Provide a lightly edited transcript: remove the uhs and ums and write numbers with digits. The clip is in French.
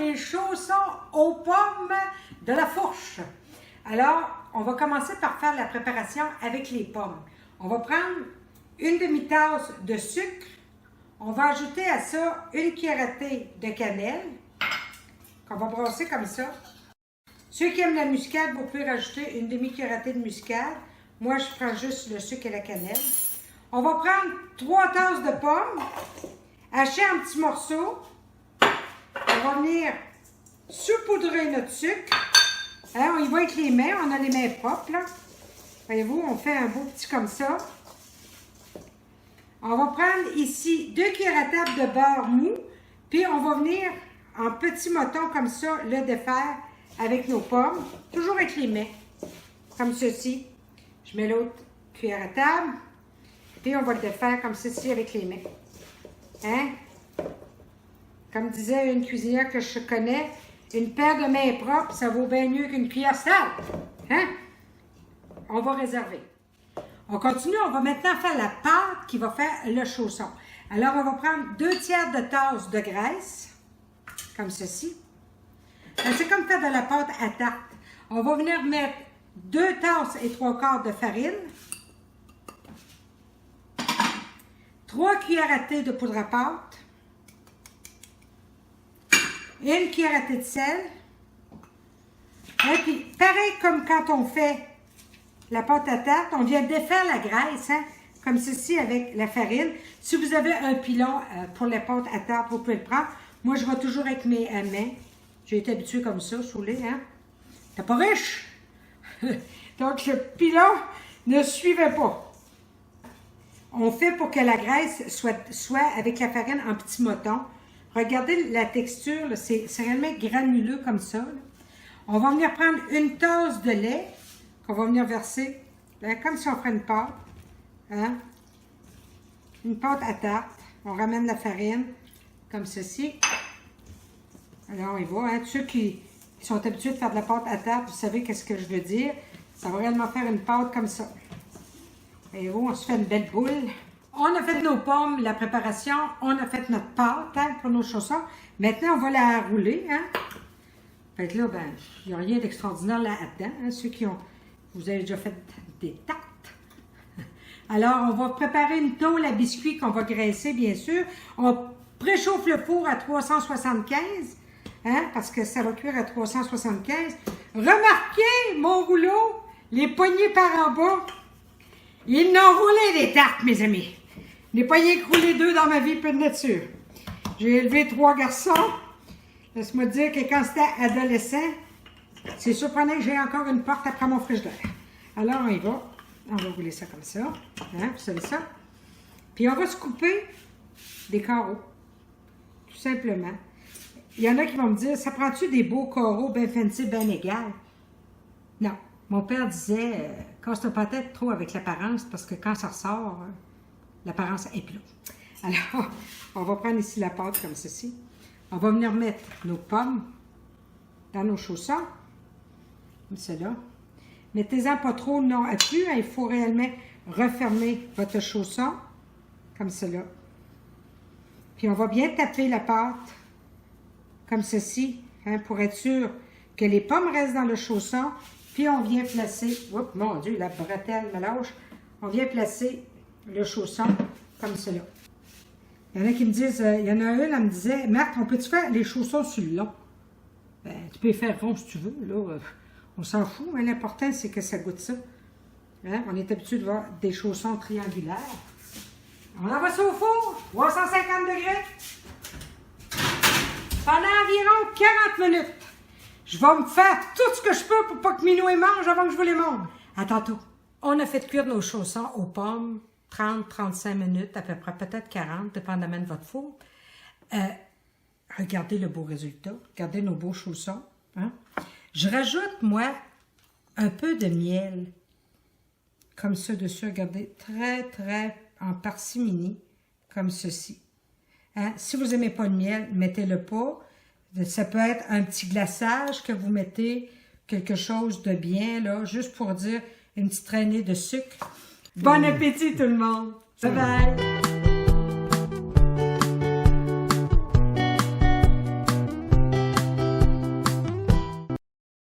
les chaussons aux pommes de la fourche. Alors, on va commencer par faire la préparation avec les pommes. On va prendre une demi-tasse de sucre. On va ajouter à ça une cuillère à thé de cannelle qu'on va brasser comme ça. Ceux qui aiment la muscade, vous pouvez rajouter une demi-cuillère à thé de muscade. Moi, je prends juste le sucre et la cannelle. On va prendre 3 tasses de pommes, hacher en petits morceaux. On va venir saupoudrer notre sucre. Hein, on y va avec les mains, on a les mains propres, là. Voyez-vous, on fait un beau petit comme ça. On va prendre ici 2 cuillères à table de beurre mou, puis on va venir en petits motons comme ça, le défaire avec nos pommes, toujours avec les mains, comme ceci. Je mets l'autre cuillère à table, puis on va le défaire comme ceci avec les mains. Hein? Comme disait une cuisinière que je connais, une paire de mains propres, ça vaut bien mieux qu'une cuillère sale. Hein? On va réserver. On continue, on va maintenant faire la pâte qui va faire le chausson. Alors, on va prendre 2 tiers de tasse de graisse, comme ceci. C'est comme faire de la pâte à tarte. On va venir mettre 2 tasses et 3 quarts de farine, 3 cuillères à thé de poudre à pâte, une cuillère à thé de sel. Et puis, pareil comme quand on fait la pâte à tarte, on vient défaire la graisse, hein, comme ceci avec la farine. Si vous avez un pilon pour la pâte à tarte, vous pouvez le prendre. Moi, je vais toujours avec mes mains. J'ai été habituée comme ça, saoulée, hein. T'es pas riche? Donc, le pilon ne suivait pas. On fait pour que la graisse soit avec la farine en petits motons. Regardez la texture, c'est réellement granuleux comme ça, là. On va venir prendre une tasse de lait qu'on va venir verser, là, comme si on ferait une pâte. Hein? Une pâte à tarte. On ramène la farine, comme ceci. Alors, on y va. Hein? Tous ceux qui sont habitués de faire de la pâte à tarte, vous savez qu'est-ce que je veux dire. Ça va réellement faire une pâte comme ça. Et vous, on se fait une belle boule. On a fait nos pommes, la préparation. On a fait notre pâte, hein, pour nos chaussons. Maintenant, on va la rouler. Hein? Fait que là, ben, il n'y a rien d'extraordinaire là-dedans. Hein? Ceux qui ont... Vous avez déjà fait des tartes. Alors, on va préparer une tôle à biscuits qu'on va graisser, bien sûr. On préchauffe le four à 375, hein, parce que ça va cuire à 375. Remarquez, mon rouleau, les poignées par en bas. Ils n'ont roulé des tartes, mes amis. Les poignées roulées 2 dans ma vie, peu de nature. J'ai élevé 3 garçons. Laisse-moi dire que quand c'était adolescent, c'est surprenant que j'ai encore une porte après mon frigidaire. Alors, on y va. On va rouler ça comme ça. Hein, vous savez ça? Puis, on va se couper des carreaux. Tout simplement. Il y en a qui vont me dire, ça prend-tu des beaux carreaux bien fancy, bien égal? Non. Mon père disait, casse-toi pas la tête trop avec l'apparence, parce que quand ça ressort, l'apparence est plus là. Alors, on va prendre ici la pâte comme ceci. On va venir mettre nos pommes dans nos chaussons, comme cela. Mettez-en pas trop non à plus, hein, il faut réellement refermer votre chausson, comme cela. Puis on va bien taper la pâte, comme ceci, hein, pour être sûr que les pommes restent dans le chausson. Puis on vient placer, oups, mon Dieu, la bretelle me lâche. On vient placer le chausson comme cela. Il y en a qui me disent, il y en a une, elle me disait, Marthe, on peut-tu faire les chaussons sur le long? Ben, tu peux les faire rond si tu veux, là. On s'en fout, mais l'important, c'est que ça goûte ça. Hein? On est habitué de voir des chaussons triangulaires. On envoie ça au four, 350 degrés. Pendant environ 40 minutes. Je vais me faire tout ce que je peux pour pas que Minou mange avant que je vous les montre. À tantôt. On a fait cuire nos chaussons aux pommes 30-35 minutes, à peu près, peut-être 40, dépendamment de votre four. Regardez le beau résultat. Regardez nos beaux chaussons. Hein? Je rajoute, moi, un peu de miel. Comme ça dessus. Regardez, très, très en parcimonie, comme ceci. Hein? Si vous n'aimez pas le miel, mettez-le pas. Ça peut être un petit glaçage que vous mettez, quelque chose de bien, là, juste pour dire une petite traînée de sucre. Bon appétit tout le monde! Bye bye!